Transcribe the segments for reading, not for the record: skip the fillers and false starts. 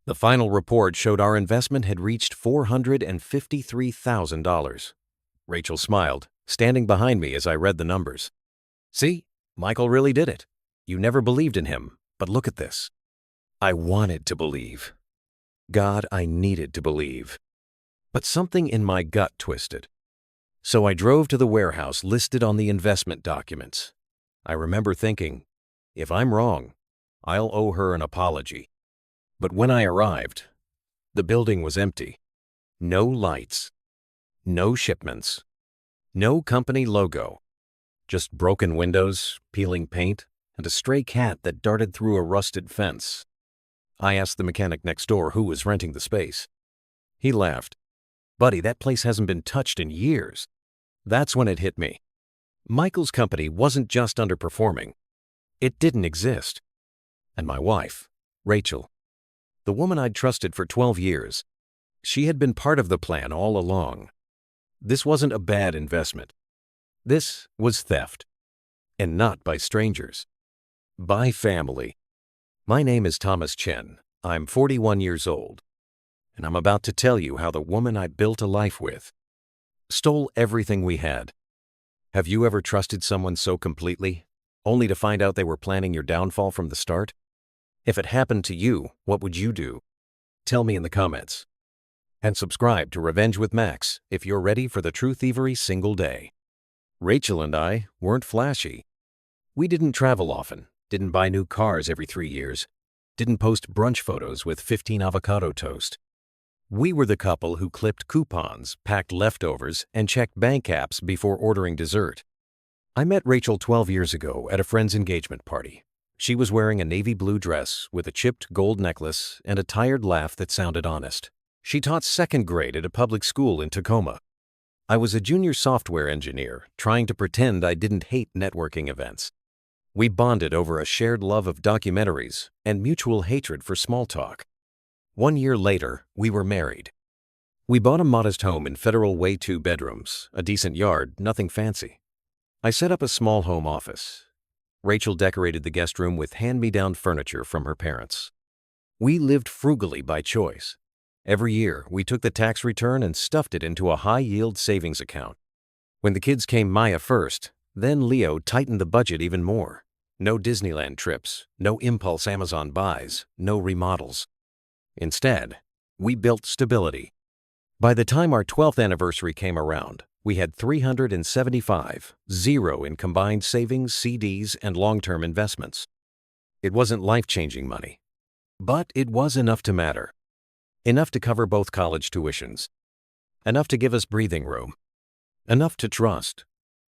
The final report showed our investment had reached $453,000. Rachel smiled, standing behind me as I read the numbers. See, Michael really did it. You never believed in him, but look at this. I wanted to believe. God, I needed to believe. But something in my gut twisted. So I drove to the warehouse listed on the investment documents. I remember thinking, if I'm wrong, I'll owe her an apology. But when I arrived, the building was empty. No lights. No shipments. No company logo. Just broken windows, peeling paint, and a stray cat that darted through a rusted fence. I asked the mechanic next door who was renting the space. He laughed. Buddy, that place hasn't been touched in years. That's when it hit me. Michael's company wasn't just underperforming. It didn't exist. And my wife, Rachel, the woman I'd trusted for 12 years, she had been part of the plan all along. This wasn't a bad investment. This was theft. And not by strangers. By family. My name is Thomas Chen. I'm 41 years old. And I'm about to tell you how the woman I built a life with stole everything we had. Have you ever trusted someone so completely, only to find out they were planning your downfall from the start? If it happened to you, what would you do? Tell me in the comments. And subscribe to Revenge with Max if you're ready for the true thievery single day. Rachel and I weren't flashy. We didn't travel often, didn't buy new cars every 3 years, didn't post brunch photos with 15 avocado toast. We were the couple who clipped coupons, packed leftovers, and checked bank apps before ordering dessert. I met Rachel 12 years ago at a friend's engagement party. She was wearing a navy blue dress with a chipped gold necklace and a tired laugh that sounded honest. She taught second grade at a public school in Tacoma. I was a junior software engineer trying to pretend I didn't hate networking events. We bonded over a shared love of documentaries and mutual hatred for small talk. 1 year later, we were married. We bought a modest home in Federal Way 2 bedrooms, a decent yard, nothing fancy. I set up a small home office. Rachel decorated the guest room with hand-me-down furniture from her parents. We lived frugally by choice. Every year, we took the tax return and stuffed it into a high-yield savings account. When the kids came Maya first, then Leo tightened the budget even more. No Disneyland trips, no impulse Amazon buys, no remodels. Instead, we built stability. By the time our 12th anniversary came around, we had $375, zero in combined savings, CDs, and long-term investments. It wasn't life-changing money, but it was enough to matter. Enough to cover both college tuitions. Enough to give us breathing room. Enough to trust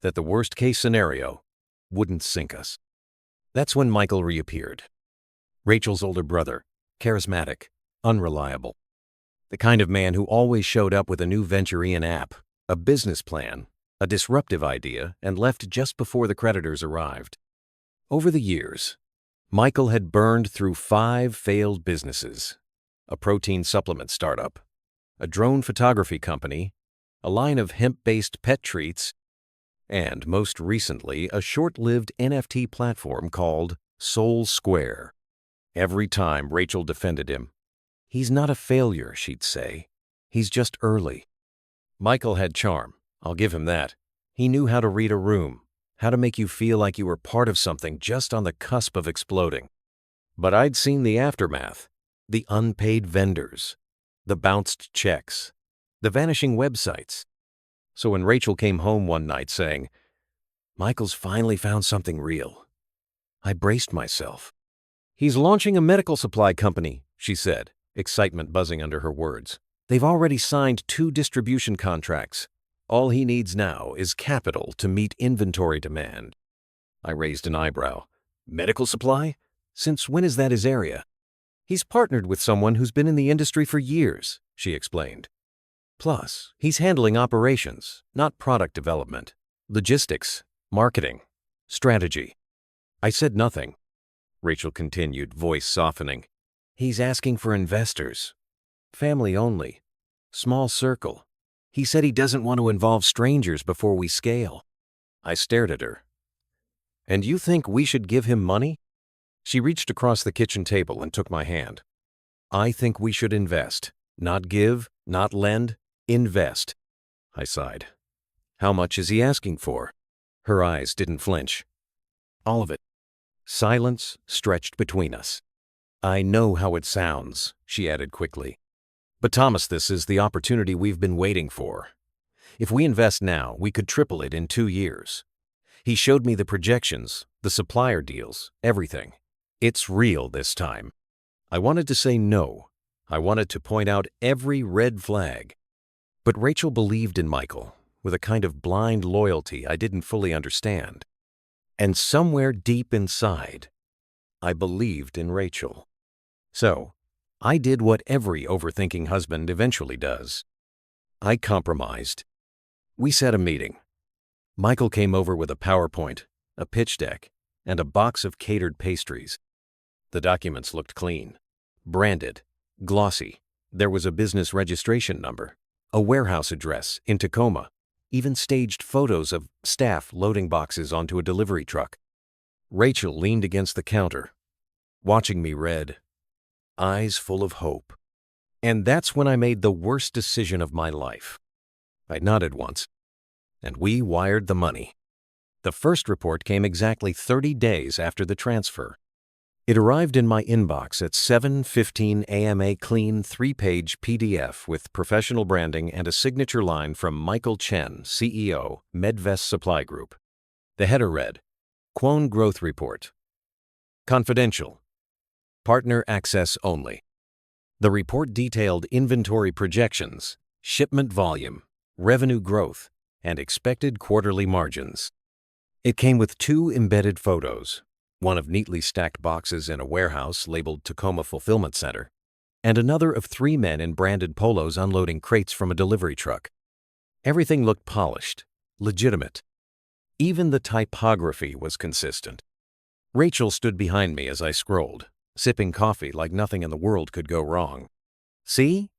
that the worst-case scenario wouldn't sink us. That's when Michael reappeared. Rachel's older brother, charismatic, unreliable. The kind of man who always showed up with a new Venturian app, a business plan, a disruptive idea, and left just before the creditors arrived. Over the years, Michael had burned through 5 failed businesses: a protein supplement startup, a drone photography company, a line of hemp-based pet treats, and most recently, a short-lived NFT platform called Soul Square. Every time Rachel defended him, "He's not a failure," she'd say. "He's just early." Michael had charm, I'll give him that. He knew how to read a room, how to make you feel like you were part of something just on the cusp of exploding. But I'd seen the aftermath, the unpaid vendors, the bounced checks, the vanishing websites. So when Rachel came home one night saying, "Michael's finally found something real," I braced myself. "He's launching a medical supply company," she said, excitement buzzing under her words. "They've already signed 2 distribution contracts. All he needs now is capital to meet inventory demand." I raised an eyebrow. "Medical supply? Since when is that his area?" "He's partnered with someone who's been in the industry for years," she explained. "Plus, he's handling operations, not product development, logistics, marketing, strategy." I said nothing. Rachel continued, voice softening. "He's asking for investors. Family only. Small circle. He said he doesn't want to involve strangers before we scale." I stared at her. "And you think we should give him money?" She reached across the kitchen table and took my hand. I think we should invest. Not give, not lend, invest. I sighed. How much is he asking for? Her eyes didn't flinch. All of it. Silence stretched between us. I know how it sounds, she added quickly. But Thomas, this is the opportunity we've been waiting for. If we invest now, we could triple it in 2 years. He showed me the projections, the supplier deals, everything. It's real this time. I wanted to say no. I wanted to point out every red flag. But Rachel believed in Michael with a kind of blind loyalty I didn't fully understand. And somewhere deep inside, I believed in Rachel. So, I did what every overthinking husband eventually does. I compromised. We set a meeting. Michael came over with a PowerPoint, a pitch deck, and a box of catered pastries. The documents looked clean, branded, glossy. There was a business registration number, a warehouse address in Tacoma, even staged photos of staff loading boxes onto a delivery truck. Rachel leaned against the counter, watching me read, eyes full of hope. And that's when I made the worst decision of my life. I nodded once, and we wired the money. The first report came exactly 30 days after the transfer. It arrived in my inbox at 7:15 a.m. A clean 3-page PDF with professional branding and a signature line from Michael Chen, CEO, Medvest Supply Group. The header read, Quone Growth Report. Confidential. Partner access only. The report detailed inventory projections, shipment volume, revenue growth, and expected quarterly margins. It came with 2 embedded photos, one of neatly stacked boxes in a warehouse labeled Tacoma Fulfillment Center, and another of 3 men in branded polos unloading crates from a delivery truck. Everything looked polished, legitimate. Even the typography was consistent. Rachel stood behind me as I scrolled, sipping coffee like nothing in the world could go wrong. See?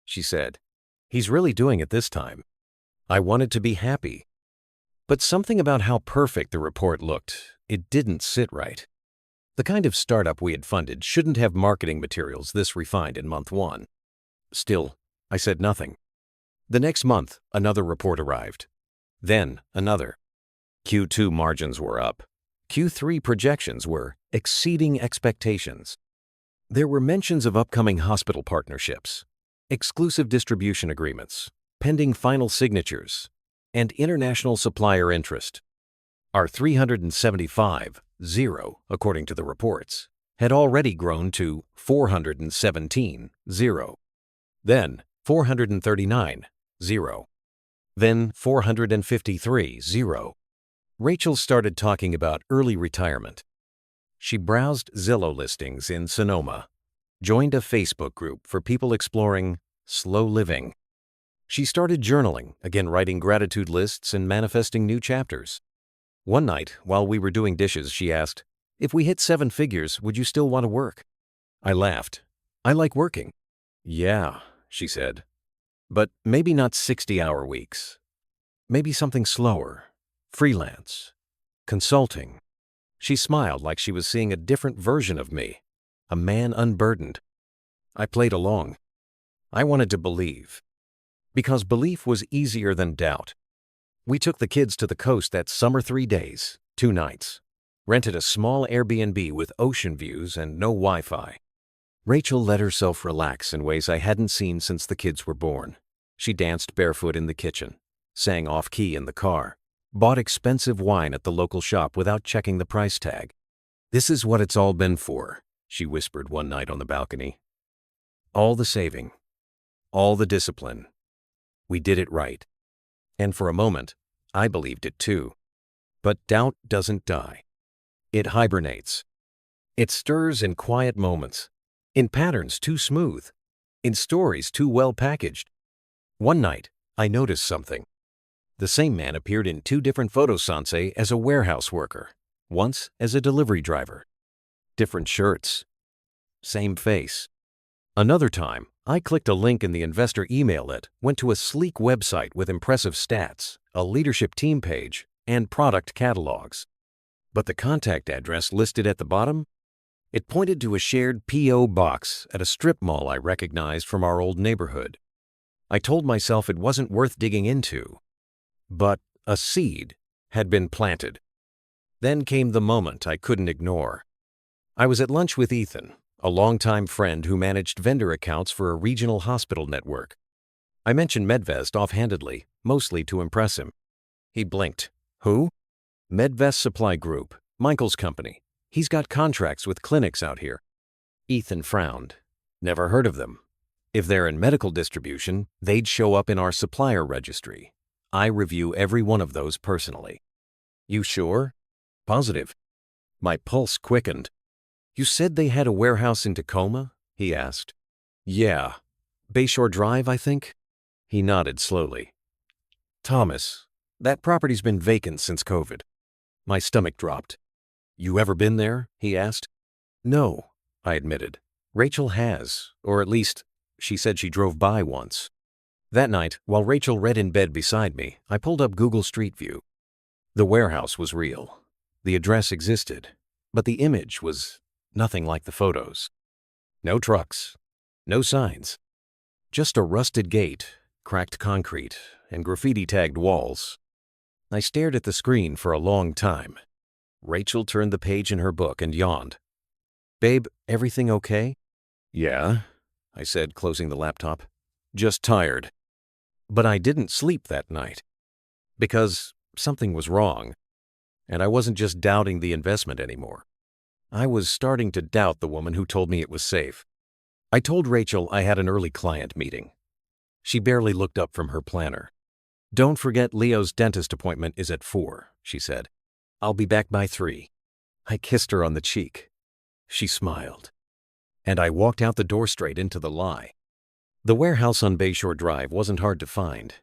She said. He's really doing it this time. I wanted to be happy. But something about how perfect the report looked, it didn't sit right. The kind of startup we had funded shouldn't have marketing materials this refined in month 1. Still, I said nothing. The next month, another report arrived. Then, another. Q2 margins were up. Q3 projections were exceeding expectations. There were mentions of upcoming hospital partnerships, exclusive distribution agreements, pending final signatures, and international supplier interest. Our 375, according to the reports, had already grown to 417, then 439, then 453, Rachel started talking about early retirement. She browsed Zillow listings in Sonoma, joined a Facebook group for people exploring slow living. She started journaling, again writing gratitude lists and manifesting new chapters. One night, while we were doing dishes, she asked, "If we hit 7 figures, would you still want to work?" I laughed. "I like working." "Yeah," she said, "but maybe not 60-hour weeks. Maybe something slower, freelance, consulting." She smiled like she was seeing a different version of me, a man unburdened. I played along. I wanted to believe. Because belief was easier than doubt. We took the kids to the coast that summer 3 days, 2 nights. Rented a small Airbnb with ocean views and no Wi-Fi. Rachel let herself relax in ways I hadn't seen since the kids were born. She danced barefoot in the kitchen, sang off-key in the car, bought expensive wine at the local shop without checking the price tag. "This is what it's all been for," she whispered one night on the balcony. "All the saving, all the discipline. We did it right." And for a moment, I believed it too. But doubt doesn't die. It hibernates. It stirs in quiet moments, in patterns too smooth, in stories too well packaged. One night, I noticed something. The same man appeared in 2 different photosanse as a warehouse worker, once as a delivery driver. Different shirts. Same face. Another time, I clicked a link in the investor email that went to a sleek website with impressive stats, a leadership team page, and product catalogs. But the contact address listed at the bottom? It pointed to a shared P.O. box at a strip mall I recognized from our old neighborhood. I told myself it wasn't worth digging into. But a seed had been planted. Then came the moment I couldn't ignore. I was at lunch with Ethan, a longtime friend who managed vendor accounts for a regional hospital network. I mentioned Medvest offhandedly, mostly to impress him. He blinked. Who? Medvest Supply Group, Michael's company. He's got contracts with clinics out here. Ethan frowned. Never heard of them. If they're in medical distribution, they'd show up in our supplier registry. I review every one of those personally. You sure? Positive. My pulse quickened. You said they had a warehouse in Tacoma? He asked. Yeah. Bayshore Drive, I think? He nodded slowly. Thomas, that property's been vacant since COVID. My stomach dropped. You ever been there? He asked. No, I admitted. Rachel has, or at least, she said she drove by once. That night, while Rachel read in bed beside me, I pulled up Google Street View. The warehouse was real. The address existed, but the image was nothing like the photos. No trucks, no signs. Just a rusted gate, cracked concrete, and graffiti-tagged walls. I stared at the screen for a long time. Rachel turned the page in her book and yawned. Babe, everything okay? Yeah, I said, closing the laptop. Just tired. But I didn't sleep that night. Because something was wrong. And I wasn't just doubting the investment anymore. I was starting to doubt the woman who told me it was safe. I told Rachel I had an early client meeting. She barely looked up from her planner. Don't forget Leo's dentist appointment is at 4, she said. I'll be back by 3. I kissed her on the cheek. She smiled. And I walked out the door straight into the lie. The warehouse on Bayshore Drive wasn't hard to find.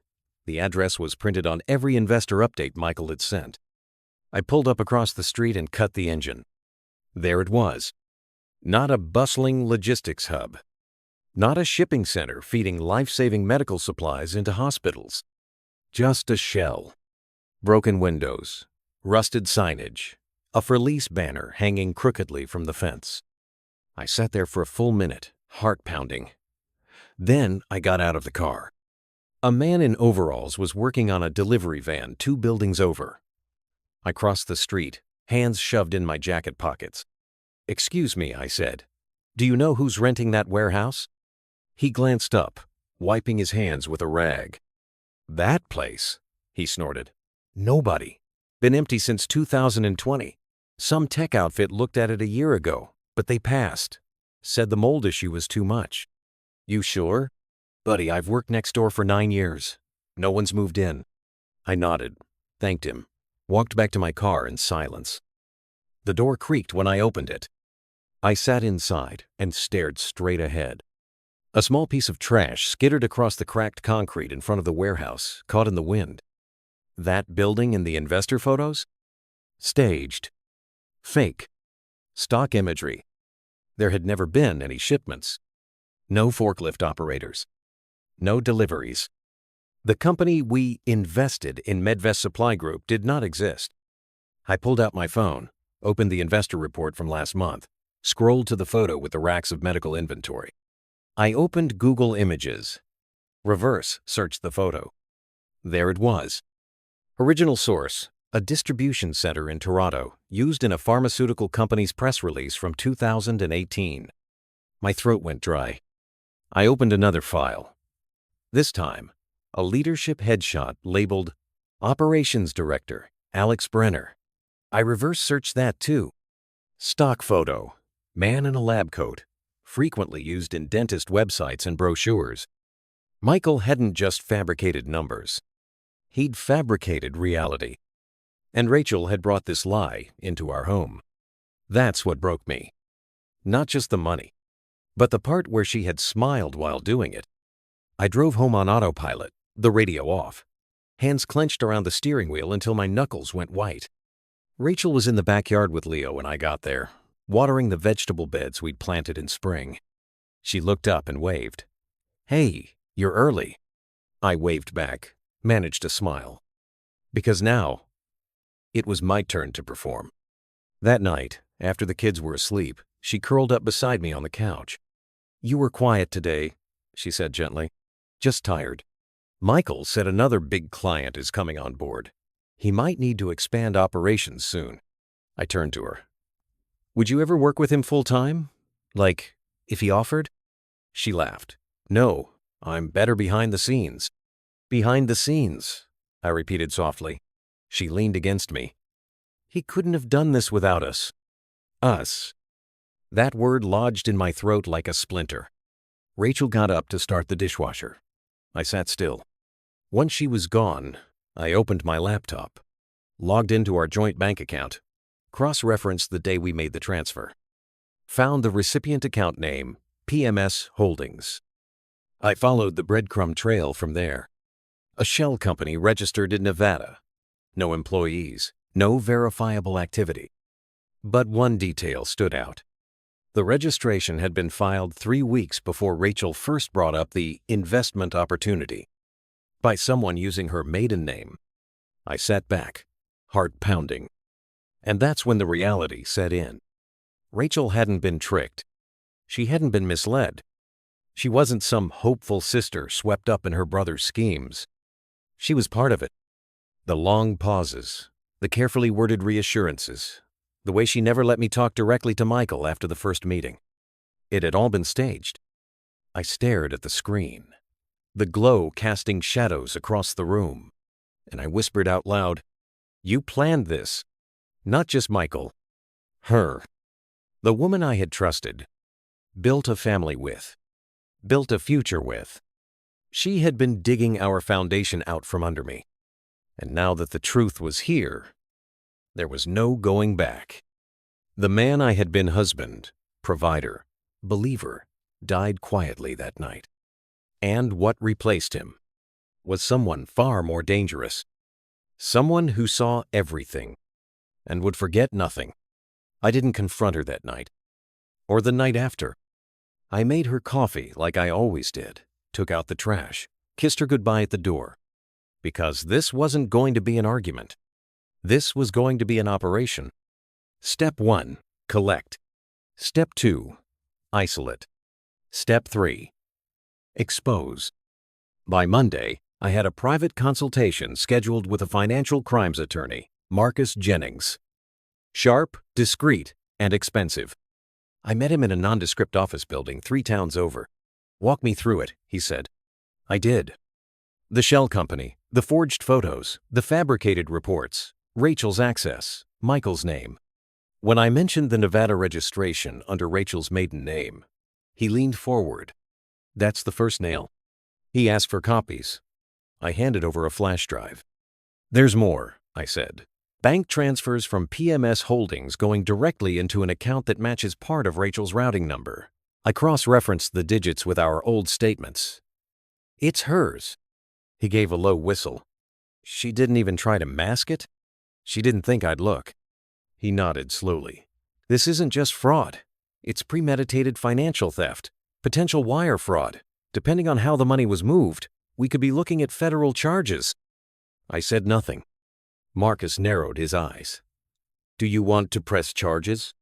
The address was printed on every investor update Michael had sent. I pulled up across the street and cut the engine. There it was. Not a bustling logistics hub. Not a shipping center feeding life-saving medical supplies into hospitals. Just a shell. Broken windows, rusted signage, a for-lease banner hanging crookedly from the fence. I sat there for a full minute, heart pounding. Then I got out of the car. A man in overalls was working on a delivery van 2 buildings over. I crossed the street, hands shoved in my jacket pockets. Excuse me, I said. Do you know who's renting that warehouse? He glanced up, wiping his hands with a rag. That place, he snorted. Nobody. Been empty since 2020. Some tech outfit looked at it a year ago, but they passed. Said the mold issue was too much. You sure? Buddy, I've worked next door for 9 years. No one's moved in. I nodded, thanked him, walked back to my car in silence. The door creaked when I opened it. I sat inside and stared straight ahead. A small piece of trash skittered across the cracked concrete in front of the warehouse, caught in the wind. That building in the investor photos? Staged. Fake. Stock imagery. There had never been any shipments. No forklift operators. No deliveries. The company we invested in Medvest Supply Group did not exist. I pulled out my phone, opened the investor report from last month, scrolled to the photo with the racks of medical inventory. I opened Google Images. Reverse searched the photo. There it was. Original source, a distribution center in Toronto, used in a pharmaceutical company's press release from 2018. My throat went dry. I opened another file. This time, a leadership headshot labeled Operations Director, Alex Brenner. I reverse searched that too. Stock photo, man in a lab coat, frequently used in dentist websites and brochures. Michael hadn't just fabricated numbers. He'd fabricated reality. And Rachel had brought this lie into our home. That's what broke me. Not just the money, but the part where she had smiled while doing it. I drove home on autopilot, the radio off, hands clenched around the steering wheel until my knuckles went white. Rachel was in the backyard with Leo when I got there, watering the vegetable beds we'd planted in spring. She looked up and waved. Hey, you're early. I waved back, managed a smile. Because now, it was my turn to perform. That night, after the kids were asleep, She curled up beside me on the couch. "You were quiet today," she said gently. "Just tired. Michael said another big client is coming on board. He might need to expand operations soon." I turned to her. "Would you ever work with him full-time? Like, if he offered?" She laughed. "No, I'm better behind the scenes." "Behind the scenes," I repeated softly. She leaned against me. "He couldn't have done this without us." Us. That word lodged in my throat like a splinter. Rachel got up to start the dishwasher. I sat still. Once she was gone, I opened my laptop, logged into our joint bank account, cross-referenced the day we made the transfer, found the recipient account name, PMS Holdings. I followed the breadcrumb trail from there. A shell company registered in Nevada. No employees, no verifiable activity. But one detail stood out. The registration had been filed 3 weeks before Rachel first brought up the investment opportunity, by someone using her maiden name. I sat back, heart pounding. And that's when the reality set in. Rachel hadn't been tricked. She hadn't been misled. She wasn't some hopeful sister swept up in her brother's schemes. She was part of it. The long pauses, the carefully worded reassurances, the way she never let me talk directly to Michael after the first meeting. It had all been staged. I stared at the screen, the glow casting shadows across the room, and I whispered out loud, "You planned this. Not just Michael. Her. The woman I had trusted, built a family with, built a future with. She had been digging our foundation out from under me. And now that the truth was here, there was no going back. The man I had been husband, provider, believer, died quietly that night. And what replaced him was someone far more dangerous. Someone who saw everything and would forget nothing. I didn't confront her that night, or the night after. I made her coffee like I always did, took out the trash, kissed her goodbye at the door. Because this wasn't going to be an argument. This was going to be an operation. Step 1, collect. Step 2, isolate. Step 3, expose. By Monday, I had a private consultation scheduled with a financial crimes attorney, Marcus Jennings. Sharp, discreet, and expensive. I met him in a nondescript office building 3 towns over. "Walk me through it," he said. I did. The shell company, the forged photos, the fabricated reports, Rachel's access, Michael's name. When I mentioned the Nevada registration under Rachel's maiden name, he leaned forward. "That's the first nail." He asked for copies. I handed over a flash drive. "There's more," I said. "Bank transfers from PMS Holdings going directly into an account that matches part of Rachel's routing number." I cross-referenced the digits with our old statements. "It's hers." He gave a low whistle. "She didn't even try to mask it? She didn't think I'd look." He nodded slowly. "This isn't just fraud. It's premeditated financial theft, potential wire fraud. Depending on how the money was moved, we could be looking at federal charges." I said nothing. Marcus narrowed his eyes. "Do you want to press charges?"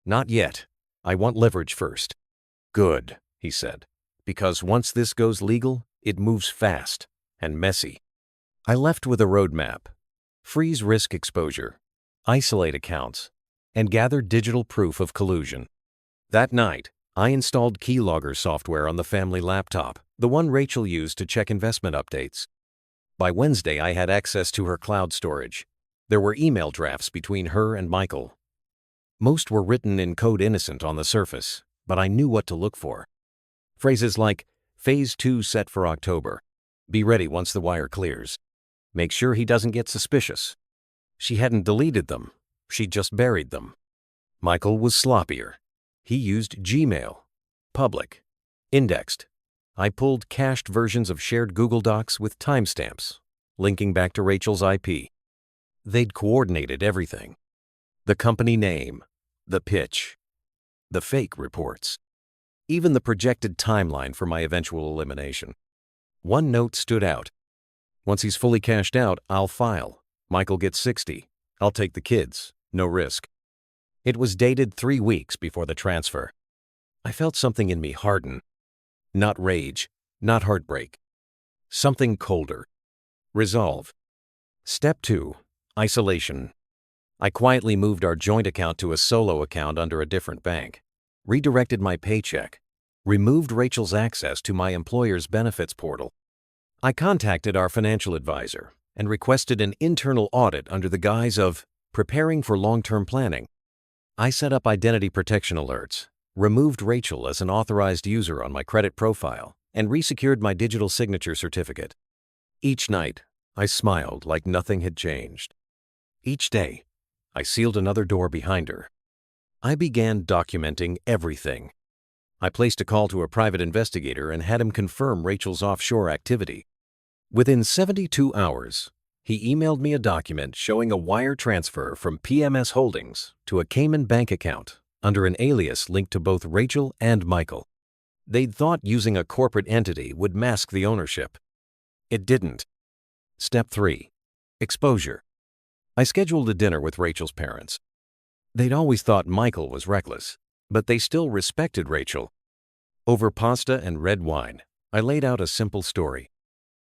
"Not yet. I want leverage first." "Good," he said, "because once this goes legal, it moves fast and messy." I left with a roadmap. Freeze risk exposure, isolate accounts, and gather digital proof of collusion. That night, I installed keylogger software on the family laptop, the one Rachel used to check investment updates. By Wednesday, I had access to her cloud storage. There were email drafts between her and Michael. Most were written in code innocent on the surface, but I knew what to look for. Phrases like, "Phase 2 set for October. Be ready once the wire clears. Make sure he doesn't get suspicious." She hadn't deleted them. She'd just buried them. Michael was sloppier. He used Gmail. Public. Indexed. I pulled cached versions of shared Google Docs with timestamps, linking back to Rachel's IP. They'd coordinated everything. The company name, the pitch, the fake reports, even the projected timeline for my eventual elimination. One note stood out. "Once he's fully cashed out, I'll file. Michael gets 60. I'll take the kids. No risk." It was dated 3 weeks before the transfer. I felt something in me harden. Not rage, not heartbreak. Something colder. Resolve. Step 2. Isolation. I quietly moved our joint account to a solo account under a different bank, redirected my paycheck, removed Rachel's access to my employer's benefits portal. I contacted our financial advisor and requested an internal audit under the guise of preparing for long-term planning. I set up identity protection alerts, removed Rachel as an authorized user on my credit profile, and resecured my digital signature certificate. Each night, I smiled like nothing had changed. Each day, I sealed another door behind her. I began documenting everything. I placed a call to a private investigator and had him confirm Rachel's offshore activity. Within 72 hours, he emailed me a document showing a wire transfer from PMS Holdings to a Cayman bank account under an alias linked to both Rachel and Michael. They'd thought using a corporate entity would mask the ownership. It didn't. Step 3. Exposure. I scheduled a dinner with Rachel's parents. They'd always thought Michael was reckless, but they still respected Rachel. Over pasta and red wine, I laid out a simple story.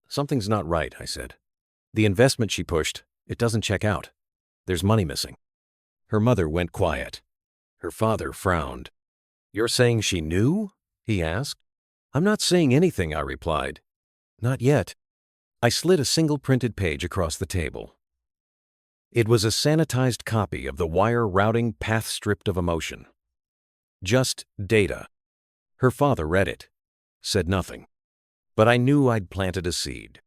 Something's not right, I said. The investment she pushed, it doesn't check out. There's money missing. Her mother went quiet. Her father frowned. You're saying she knew? He asked. I'm not saying anything, I replied. Not yet. I slid a single printed page across the table. It was a sanitized copy of the wire routing path stripped of emotion. Just data. Her father read it, said nothing. But I knew I'd planted a seed.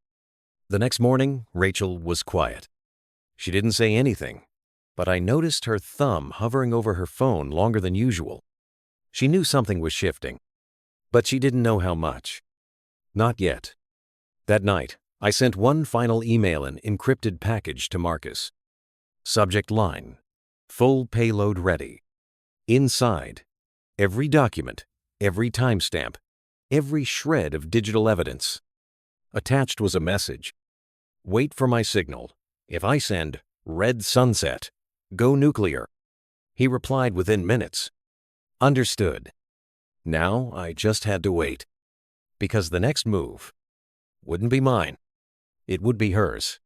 The next morning, Rachel was quiet. She didn't say anything, but I noticed her thumb hovering over her phone longer than usual. She knew something was shifting, but she didn't know how much. Not yet. That night, I sent one final email in encrypted package to Marcus. Subject line, full payload ready. Inside, every document, every timestamp, every shred of digital evidence. Attached was a message. Wait for my signal. If I send red sunset, go nuclear. He replied within minutes. Understood. Now I just had to wait. Because the next move wouldn't be mine. It would be hers.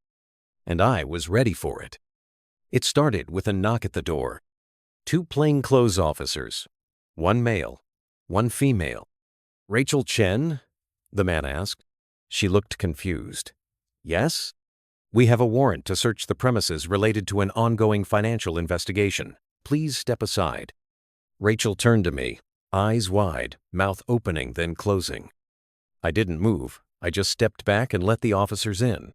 And I was ready for it. It started with a knock at the door. 2 plainclothes officers, 1 male, 1 female. Rachel Chen? The man asked. She looked confused. Yes? We have a warrant to search the premises related to an ongoing financial investigation. Please step aside. Rachel turned to me, eyes wide, mouth opening then closing. I didn't move. I just stepped back and let the officers in.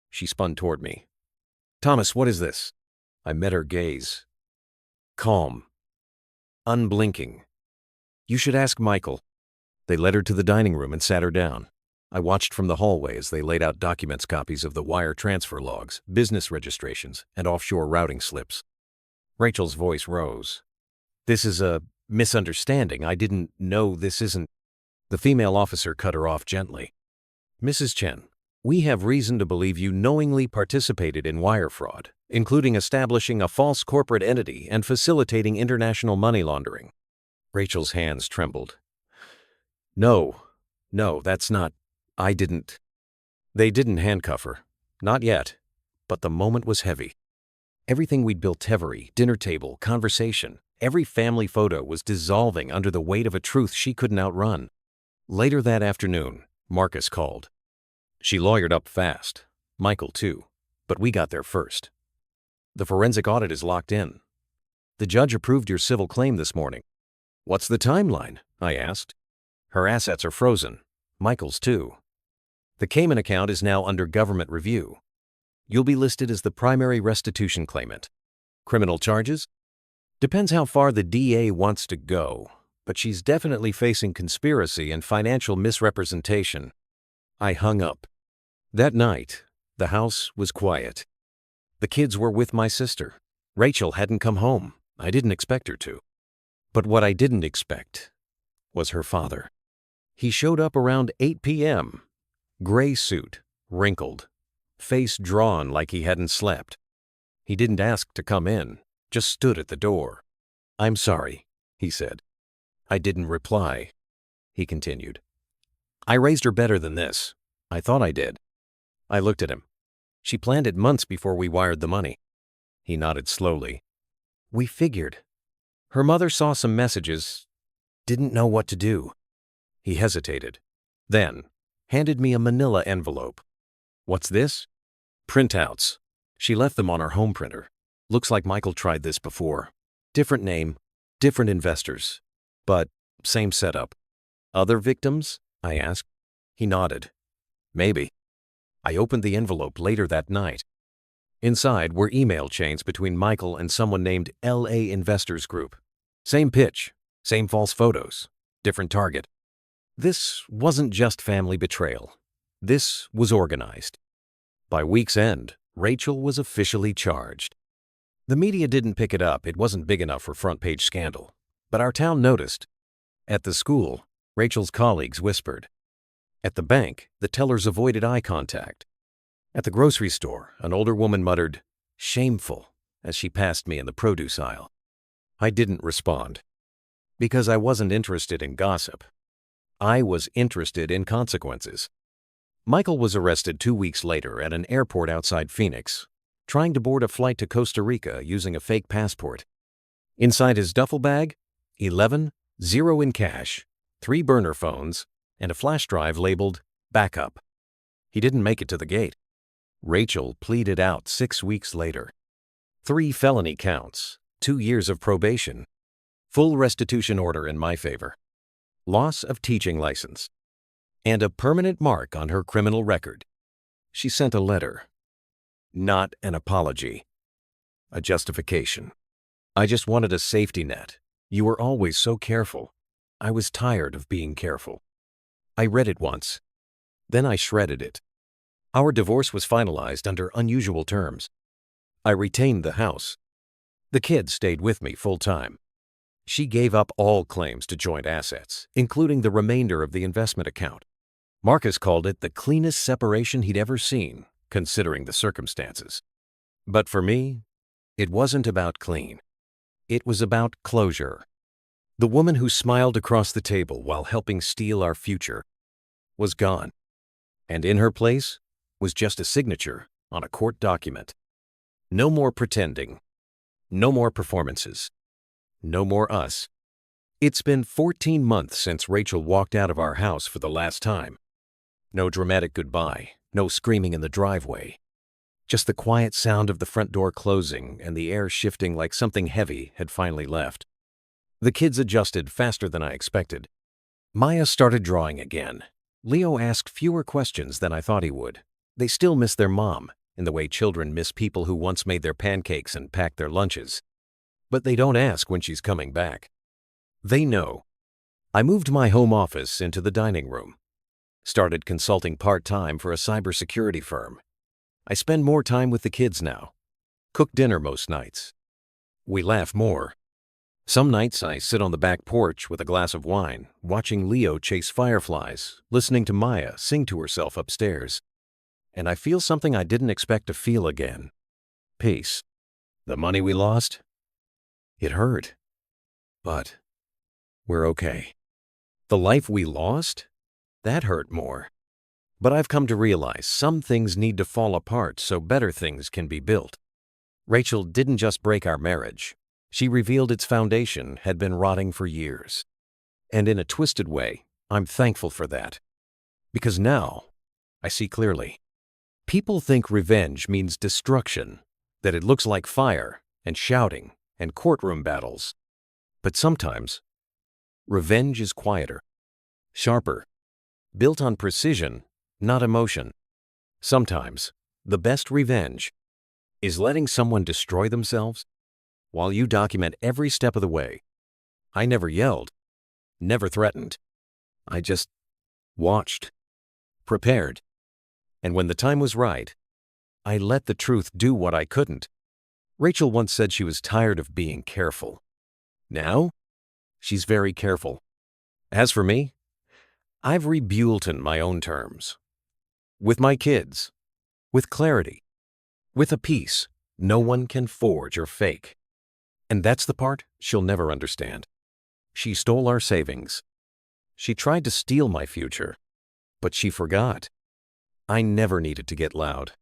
She spun toward me. Thomas, what is this? I met her gaze. Calm. Unblinking. You should ask Michael. They led her to the dining room and sat her down. I watched from the hallway as they laid out documents copies of the wire transfer logs, business registrations, and offshore routing slips. Rachel's voice rose. This is a misunderstanding. I didn't know this isn't... The female officer cut her off gently. Mrs. Chen, we have reason to believe you knowingly participated in wire fraud, including establishing a false corporate entity and facilitating international money laundering. Rachel's hands trembled. No, that's not... I didn't... They didn't handcuff her. Not yet. But the moment was heavy. Everything we'd built, Tevery, dinner table, conversation, every family photo was dissolving under the weight of a truth she couldn't outrun. Later that afternoon, Marcus called. She lawyered up fast. Michael, too. But we got there first. The forensic audit is locked in. The judge approved your civil claim this morning. What's the timeline? I asked. Her assets are frozen. Michael's, too. The Cayman account is now under government review. You'll be listed as the primary restitution claimant. Criminal charges? Depends how far the DA wants to go, but she's definitely facing conspiracy and financial misrepresentation. I hung up. That night, the house was quiet. The kids were with my sister. Rachel hadn't come home. I didn't expect her to. But what I didn't expect was her father. He showed up around 8 p.m. Gray suit, wrinkled, face drawn like he hadn't slept. He didn't ask to come in, just stood at the door. "I'm sorry," he said. I didn't reply. He continued. "I raised her better than this. I thought I did." I looked at him. "She planned it months before we wired the money." He nodded slowly. "We figured. Her mother saw some messages, didn't know what to do." He hesitated, then handed me a manila envelope. "What's this?" "Printouts. She left them on our home printer. Looks like Michael tried this before. Different name, different investors, but same setup." "Other victims?" I asked. He nodded. "Maybe." I opened the envelope later that night. Inside were email chains between Michael and someone named LA Investors Group. Same pitch, same false photos, different target. This wasn't just family betrayal. This was organized. By week's end, Rachel was officially charged. The media didn't pick it up. It wasn't big enough for front-page scandal. But our town noticed. At the school, Rachel's colleagues whispered. At the bank, the tellers avoided eye contact. At the grocery store, an older woman muttered, "Shameful," as she passed me in the produce aisle. I didn't respond. Because I wasn't interested in gossip. I was interested in consequences. Michael was arrested 2 weeks later at an airport outside Phoenix, trying to board a flight to Costa Rica using a fake passport. Inside his duffel bag, 11, 0 in cash, 3 burner phones, and a flash drive labeled backup. He didn't make it to the gate. Rachel pleaded out 6 weeks later. 3 felony counts, 2 years of probation, full restitution order in my favor, loss of teaching license, and a permanent mark on her criminal record. She sent a letter. Not an apology. A justification. "I just wanted a safety net. You were always so careful. I was tired of being careful." I read it once. Then I shredded it. Our divorce was finalized under unusual terms. I retained the house. The kids stayed with me full-time. She gave up all claims to joint assets, including the remainder of the investment account. Marcus called it the cleanest separation he'd ever seen, considering the circumstances. But for me, it wasn't about clean. It was about closure. The woman who smiled across the table while helping steal our future was gone. And in her place was just a signature on a court document. No more pretending. No more performances. No more us. It's been 14 months since Rachel walked out of our house for the last time. No dramatic goodbye, no screaming in the driveway. Just the quiet sound of the front door closing and the air shifting like something heavy had finally left. The kids adjusted faster than I expected. Maya started drawing again. Leo asked fewer questions than I thought he would. They still miss their mom, in the way children miss people who once made their pancakes and packed their lunches. But they don't ask when she's coming back. They know. I moved my home office into the dining room. Started consulting part-time for a cybersecurity firm. I spend more time with the kids now. Cook dinner most nights. We laugh more. Some nights I sit on the back porch with a glass of wine, watching Leo chase fireflies, listening to Maya sing to herself upstairs. And I feel something I didn't expect to feel again. Peace. The money we lost? It hurt. But we're okay. The life we lost? That hurt more. But I've come to realize some things need to fall apart so better things can be built. Rachel didn't just break our marriage. She revealed its foundation had been rotting for years. And in a twisted way, I'm thankful for that. Because now, I see clearly. People think revenge means destruction, that it looks like fire and shouting and courtroom battles. But sometimes, revenge is quieter, sharper, built on precision, not emotion. Sometimes, the best revenge is letting someone destroy themselves while you document every step of the way. I never yelled, never threatened. I just watched, prepared. And when the time was right, I let the truth do what I couldn't. Rachel once said she was tired of being careful. Now, she's very careful. As for me, I've rebuilt-en my own terms. With my kids. With clarity. With a peace no one can forge or fake. And that's the part she'll never understand. She stole our savings. She tried to steal my future. But she forgot. I never needed to get loud.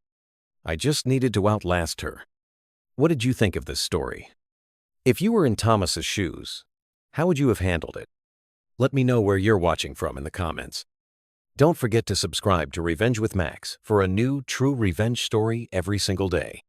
I just needed to outlast her. What did you think of this story? If you were in Thomas's shoes, how would you have handled it? Let me know where you're watching from in the comments. Don't forget to subscribe to Revenge with Max for a new true revenge story every single day.